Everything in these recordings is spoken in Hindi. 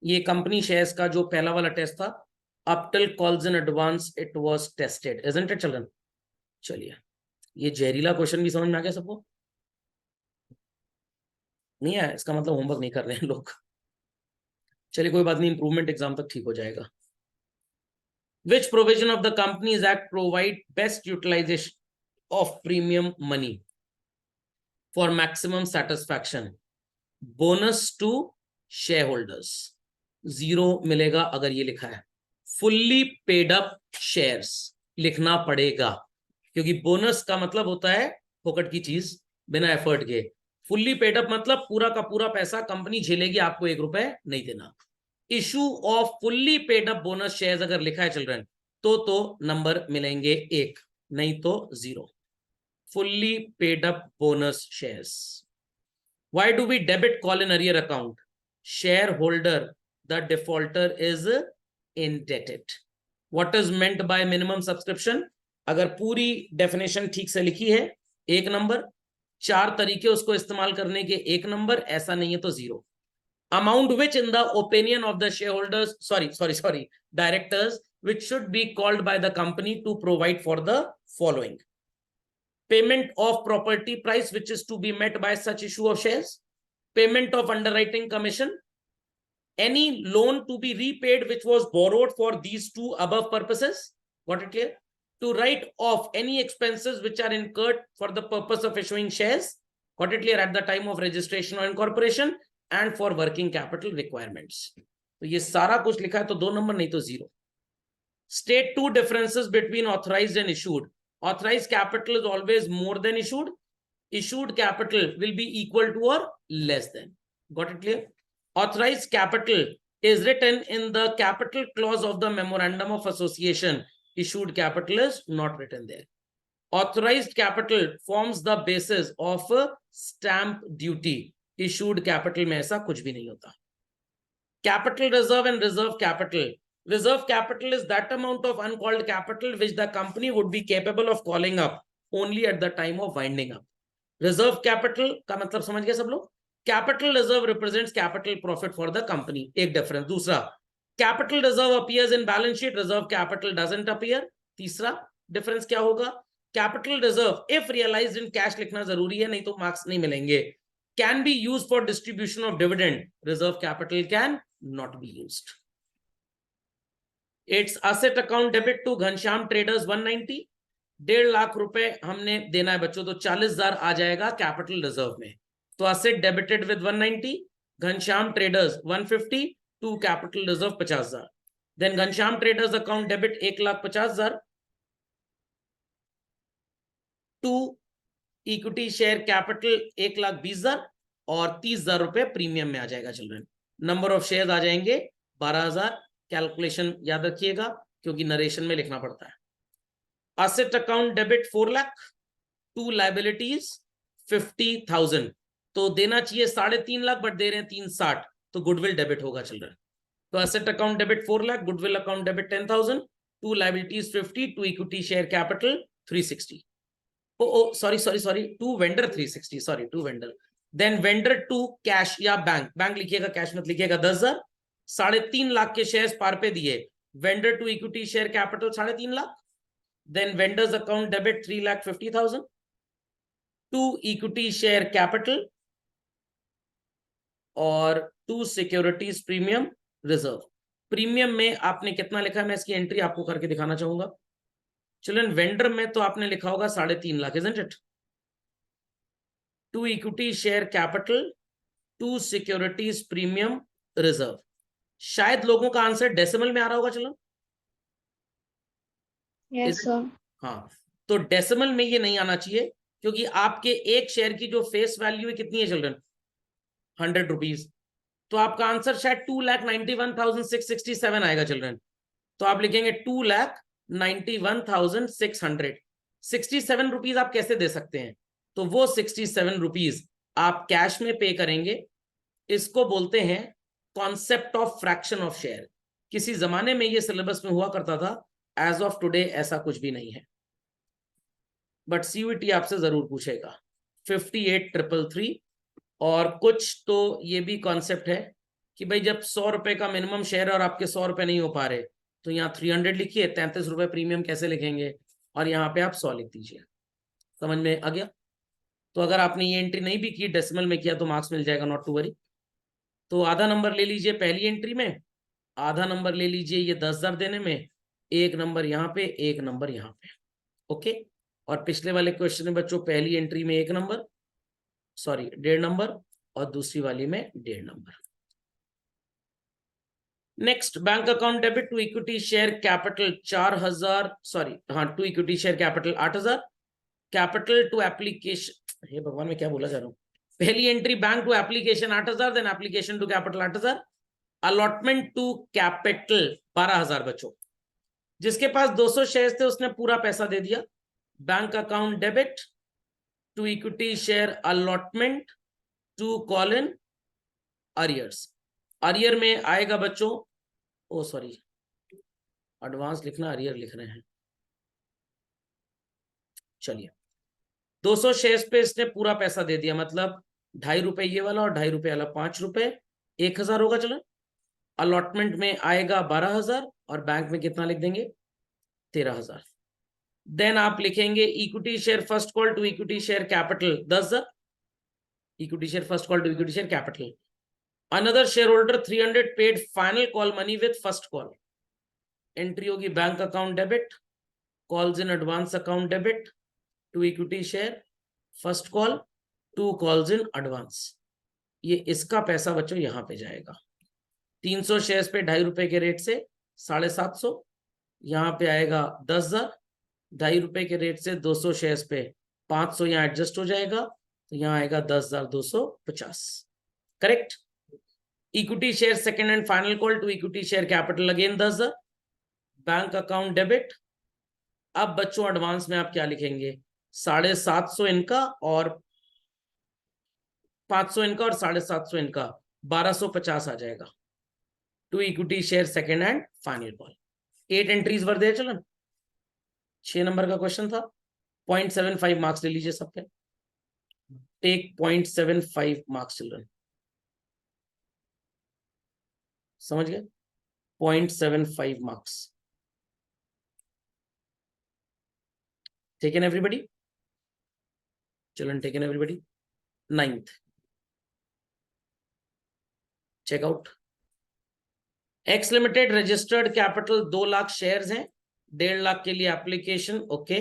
ये कंपनी शेयर्स का जो पहला वाला टेस्ट था, up till calls in advance it was tested, isn't it children? चलिए, ये जहरीला क्वेश्चन भी समझ में आ गया सबको? नहीं आया, इसका मतलब होमवर्क नहीं कर रहे हैं लोग। चलिए कोई बात नहीं, इंप्रूवमेंट एग्जाम तक ठीक हो जाएगा। Which provision of the Companies Act provide best utilization of premium money for maximum satisfaction? Bonus to shareholders. 0 मिलेगा अगर ये लिखा है। फुल्ली पेड अप शेयर्स लिखना पड़ेगा, क्योंकि बोनस का मतलब होता है फोकट की चीज बिना एफर्ट के। फुल्ली पेड अप मतलब पूरा का पूरा पैसा कंपनी झेलेगी, आपको 1 रुपए नहीं देना। Issue off fully paid up bonus shares अगर लिखा है चिल्ड्रन तो नंबर मिलेंगे 1, नहीं तो 0। Fully paid up bonus shares. Why do we debit call in arrear account? Shareholder, the defaulter is indebted. What is meant by minimum subscription? अगर पूरी डेफिनेशन ठीक से लिखी है 1 नंबर, 4 तरीके उसको इस्तेमाल करने के 1 नंबर, ऐसा नहीं है तो 0। Amount which in the opinion of the shareholders, directors, which should be called by the company to provide for the following: payment of property price which is to be met by such issue of shares, payment of underwriting commission, any loan to be repaid which was borrowed for these 2 above purposes. Got it clear? To write off any expenses which are incurred for the purpose of issuing shares. Got it clear? At the time of registration or incorporation, and for working capital requirements. तो ये सारा कुछ लिखा है तो 2 नंबर, नहीं तो 0। State 2 differences between authorized and issued. Authorized capital is always more than issued. Issued capital will be equal to or less than. Got it clear? Authorized capital is written in the capital clause of the memorandum of association. Issued capital is not written there. Authorized capital forms the basis of stamp duty. Issued capital में ऐसा कुछ भी नहीं होता। Capital reserve and reserve capital. Reserve capital is that amount of uncalled capital which the company would be capable of calling up only at the time of winding up. Reserve capital का मतलब समझ गए सब लोग? Capital reserve represents capital profit for the company. एक difference. दूसरा, capital reserve appears in balance sheet, reserve capital doesn't appear. तीसरा difference क्या होगा? Capital reserve if realized in cash लिखना जरूरी है, नहीं तो marks नहीं मिलेंगे। Can be used for distribution of dividend. Reserve capital can not be used. It's asset account debit to Ghanshyam Traders 190. 1.5 lakh रुपए हमने देना है बच्चों, तो 40,000 आ जाएगा कैपिटल रिजर्व में। तो asset debited with 190, Ghanshyam traders 150 to capital reserve 50,000। Then Ghanshyam traders account debit 1,50,000 to equity share capital 1,20,000 और 30,000 रुपए प्रीमियम में आ जाएगा चिल्ड्रन। नंबर ऑफ शेयर आ जाएंगे 12,000। कैलकुलेशन याद रखिएगा क्योंकि नरेशन में लिखना पड़ता है। Asset account debit 4 lakh, to liabilities 50,000, तो देना चाहिए 3.5 लाख बट दे रहे हैं 360, तो गुडविल डेबिट होगा चिल्ड्रन। तो asset account debit 4 lakh, goodwill account debit 10,000, to liabilities 50, to equity share capital 360। Sorry to vendor 360, sorry to vendor. Then vendor to cash या बैंक लिखिएगा, कैश मत लिखिएगा। 10,000, 3.5 लाख के शेयर्स पार पे दिए। Vendor to equity share capital 3.5 lakh. Then vendors account debit 3,50,000 to equity share capital और to securities premium reserve. Premium में आपने कितना लिखा है, मैं इसकी एंट्री आपको करके दिखाना चाहूंगा। चिल्ड्रन वेंडर में तो आपने लिखा होगा 3.5 lakh, isn't it? To equity share capital, to securities premium reserve. शायद लोगों का आंसर डेसिमल में आ रहा होगा चिल्ड्रन। Yes, sir. हाँ, तो डेसिमल में ये नहीं आना चाहिए क्योंकि आपके एक शेयर की जो फेस वैल्यू है कितनी है चिल्ड्रन, 100 रुपीज। तो आपका आंसर शायद 2,91,667 आएगा चिल्ड्रन। तो आप लिखेंगे 2,91,600। 67 रुपीज आप कैसे दे सकते हैं? तो वो 67 रुपीज आप कैश में पे करेंगे। इसको बोलते हैं concept of fraction of share. किसी जमाने में ये सिलेबस में हुआ करता था, एज ऑफ टुडे ऐसा कुछ भी नहीं है, बट सीयूईटी आपसे जरूर पूछेगा। 58,333 और कुछ तो ये भी कॉन्सेप्ट है कि भाई जब 100 रुपए का मिनिमम शेयर और आपके 100 रुपए नहीं हो पा रहे, तो यहाँ 300 लिखिए, 33 रुपए प्रीमियम कैसे लिखेंगे, और यहाँ पे आप 100 लिख दीजिए। समझ में आ गया? तो अगर आपने ये एंट्री नहीं भी की, डेसिमल में किया, तो मार्क्स मिल जाएगा, नॉट टू वरी। तो आधा नंबर ले लीजिए पहली एंट्री में, आधा नंबर ले लीजिए ये 10,000 देने में, एक नंबर यहाँ पे, एक नंबर यहाँ पे। ओके। और पिछले वाले क्वेश्चन में बच्चों पहली एंट्री में 1 नंबर, सॉरी 1.5 नंबर, और दूसरी वाली में 1.5 number. Next, bank account debit to equity share capital 4,000, sorry हाँ, to equity share capital 8,000, capital to application, हे भगवान मैं क्या बोला जा रहा हूँ। पहली entry bank to application 8,000, then application to capital 8,000, allotment to capital 12,000 बच्चों। जिसके पास 200 शेयर थे उसने पूरा पैसा दे दिया। Bank account debit to equity share allotment to call in arrears. Arrear में आएगा बच्चों, ओ सॉरी एडवांस लिखना, अरियर लिख रहे हैं। चलिए 200 शेयर्स पे इसने पूरा पैसा दे दिया, मतलब 2.5 रुपए ये वाला और 2.5 रुपए वाला, 5 रुपए, 1,000 होगा। चलो अलॉटमेंट में आएगा 12,000 और बैंक में कितना लिख देंगे, 13,000। देन आप लिखेंगे equity share first call to equity share capital 10,000, equity share first call to equity share capital. Another share holder 300 paid final call money with first call. Entry होगी bank account debit, calls in advance account debit to equity share first call, to calls in advance. ये इसका पैसा बच्चों यहां पे जाएगा। 300 शेयर्स पे 2.5 रुपए के रेट से 750, यहां पे आएगा 10,000, 2.5 रुपए के रेट से 200 शेयर्स पे 500 यहाँ एडजस्ट हो जाएगा, तो यहाँ आएगा 10,250। Correct. Equity share second and final call to equity share capital again 10,000, bank account debit. अब बच्चों एडवांस में आप क्या लिखेंगे, 750 इनका और 500 इनका और 750 इनका, 1,250 आ जाएगा to equity share second and final call. 8 entries were they. चलो 6 नंबर का क्वेश्चन था, 0.75 मार्क्स ले लीजिए सब पे, टेक 0.75 मार्क्स चिल्ड्रन। समझ गए? 0.75 marks. Taken everybody? Children taken everybody? 9th checkout. X limited registered capital 2 lakh shares हैं, 1.5 लाख के लिए application. Okay.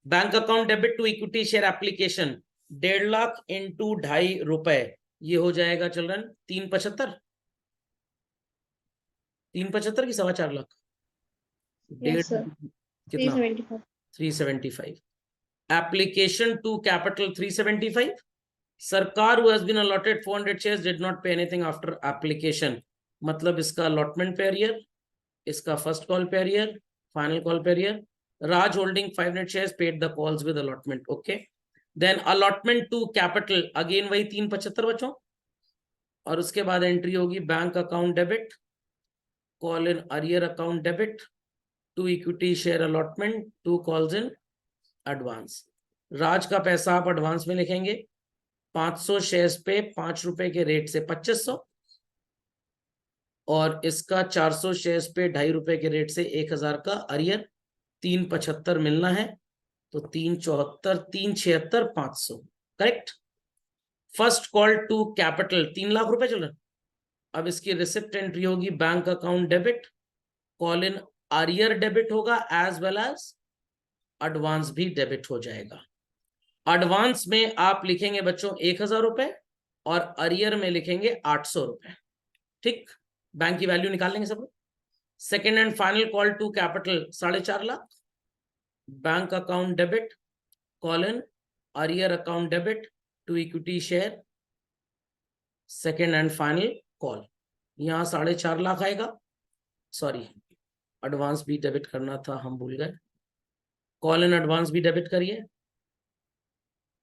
Bank account debit to equity share application 1.5 lakh into 2.5 रुपए, ये हो जाएगा चिल्ड्रन 375, 375 की 4.25 लाख, Yes, sir. कितना 375. 375। Application to capital 375। सरकार who has been allotted 400 shares did not pay anything after application, मतलब इसका अलॉटमेंट पे अरियर, इसका फर्स्ट कॉल पे अरियर, फाइनल कॉल पे arrear. Raj holding 500 shares paid the calls with allotment। Okay. Then allotment to capital again वही 375 बच्चों, और उसके बाद एंट्री होगी bank account debit, call in arrear account debit to equity share allotment, to calls in advance. Raj का पैसा आप एडवांस में लिखेंगे, 500 शेयर्स पे 5 रुपए के रेट से 2500, और इसका 400 शेयर्स पे 2.5 रुपए के रेट से 1,000 का अरियर, 375 मिलना है, तो 374, 376, 500। Correct. First call to capital 3 lakh रुपए चल रहा। अब इसकी रिसिप्ट एंट्री होगी bank account debit, call in arrear debit होगा, एज वेल एज एडवांस भी डेबिट हो जाएगा। एडवांस में आप लिखेंगे बच्चों 1,000 रुपए और अरियर में लिखेंगे 800 रुपए। ठीक, बैंक की वैल्यू निकाल लेंगे सब। Second and final call to capital 4.5 lakh, bank account debit, call in arrear account debit to equity share second and final call, यहां 4.5 लाख आएगा। सॉरी एडवांस भी डेबिट करना था, हम भूल गए। कॉल इन एडवांस भी डेबिट करिए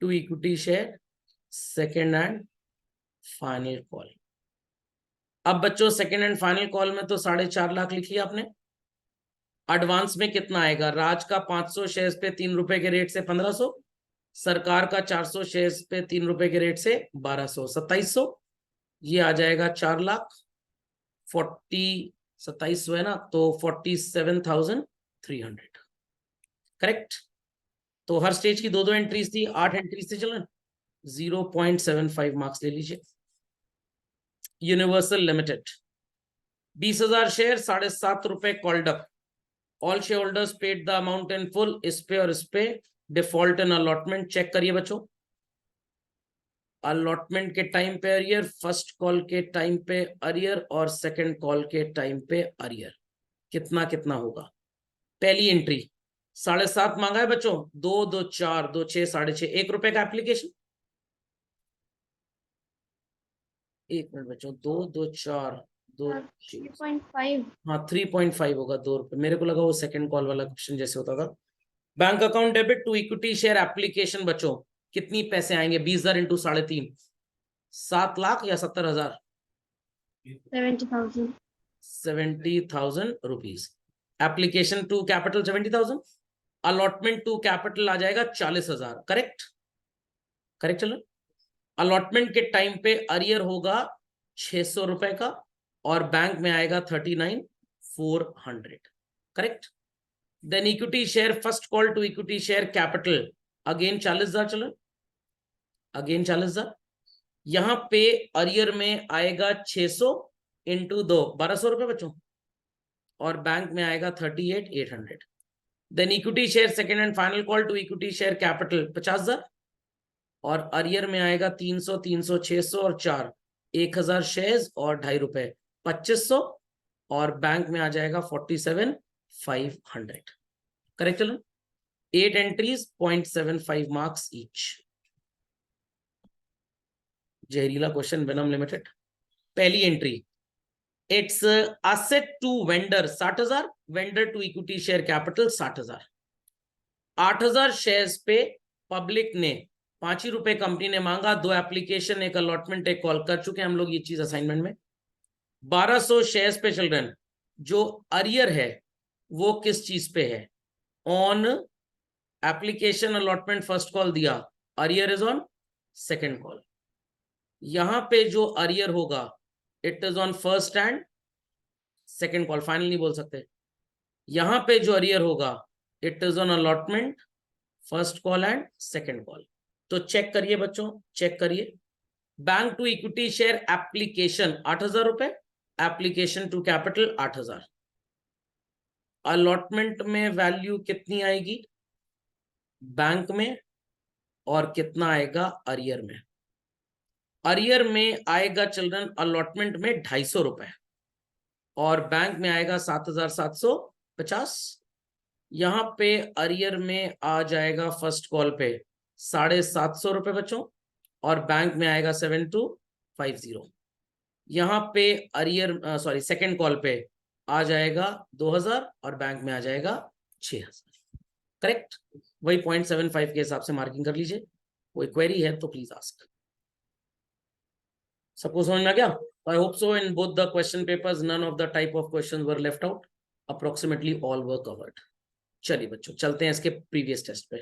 to equity share second and final call. अब बच्चों सेकेंड एंड फाइनल कॉल में तो 4.5 लाख लिख लिया आपने। एडवांस में कितना आएगा, राज का 500 शेयर्स पे 3 रुपए के रेट से 1500, सरकार का 400 शेयर्स पे 3 रुपए के रेट से 1200, 2700, ये आ जाएगा 4 लाख। 27 है ना, तो 47,300 करेक्ट। तो हर स्टेज की 2-2 एंट्रीज थी, 8 एंट्रीज थे चलन, 0.75 मार्क्स ले लीजिए। यूनिवर्सल लिमिटेड 20,000 शेयर, 7.5 रुपए called up, all share holders paid the amount in full, इस पे और इस पे डिफॉल्ट इन अलॉटमेंट चेक करिए बच्चों। अलॉटमेंट के टाइम पे अरियर, फर्स्ट कॉल के टाइम पे अरियर और सेकंड कॉल के टाइम पे अरियर, कितना कितना होगा। पहली एंट्री 7.5 मांगा है बच्चों, 2, 2, 4, 2, 6, 6.5, 1 रुपए का एप्लीकेशन। 1 मिनट बच्चों, 2, 2, 4, 2, 3.5 हाँ 3.5 होगा, 2 रुपए। मेरे को लगा वो सेकंड कॉल वाला क्वेश्चन जैसे होता था। Bank account debit to equity share application बच्चों, कितनी पैसे आएंगे? 20,000 इंटू 3.5, 7 लाख या 70,000? 70,000 70,000 rupees. Application to capital 70,000, allotment to capital आ जाएगा 40,000, करेक्ट करेक्ट। चलो, अलॉटमेंट के टाइम पे अरियर होगा 600 रुपए का और बैंक में आएगा 39,400, correct. Then equity share first call to equity share capital again 40,000, चलो अगेन 40,000। यहां पे अरियर में आएगा 600 इंटू 2, 1,200 रुपए बच्चों, और बैंक में आएगा 38,800। Then equity share second and final call to equity share capital 50,000 और अरियर में आएगा 300, 300, 600 और 4, 1,000 शेयर्स और 2.5 रुपए, 2,500, और बैंक में आ जाएगा 47,500, करेक्ट। चलो 8 एंट्रीज, 0.75 मार्क्स ईच। जहरीला क्वेश्चन, वेनम लिमिटेड। पहली entry, it's asset to vendor 60,000, vendor to equity share capital 60,000। 8,000 shares पे पब्लिक ने 5 ही रुपए कंपनी ने मांगा, 2 एप्लीकेशन, एक अलॉटमेंट, एक कॉल कर चुके हैं हम लोग ये चीज असाइनमेंट में। 1,200 शेयर्स पे चिल्ड्रन, जो अरियर है वो किस चीज पे है? On application allotment first call दिया, arrear is on second call. यहां पे जो अरियर होगा it is on first and second call, final नहीं बोल सकते। यहां पे जो अरियर होगा it is on allotment first call and second call. तो चेक करिए बच्चों, चेक करिए। Bank to equity share application 8,000 रुपए, एप्लीकेशन टू कैपिटल 8,000। अलॉटमेंट में वैल्यू कितनी आएगी बैंक में, और कितना आएगा अरियर में? अरियर में आएगा चिल्ड्रन अलॉटमेंट में 250 रुपए और बैंक में आएगा 7,750। यहां पे अरियर में आ जाएगा फर्स्ट कॉल पे 750 रुपए बच्चों, और बैंक में आएगा 7250। यहां पे अरियर सॉरी सेकेंड कॉल पे आ जाएगा 2,000 और बैंक में आ जाएगा 6,000, करेक्ट। वही 0.75 के हिसाब से मार्किंग कर लीजिए। कोई क्वेरी है तो प्लीज आस्क। सबको समझ में आ गया? I hope so. In both the question papers, none of the type of questions were left out. Approximately all were covered. चलिए बच्चों, चलते हैं इसके प्रीवियस टेस्ट पे।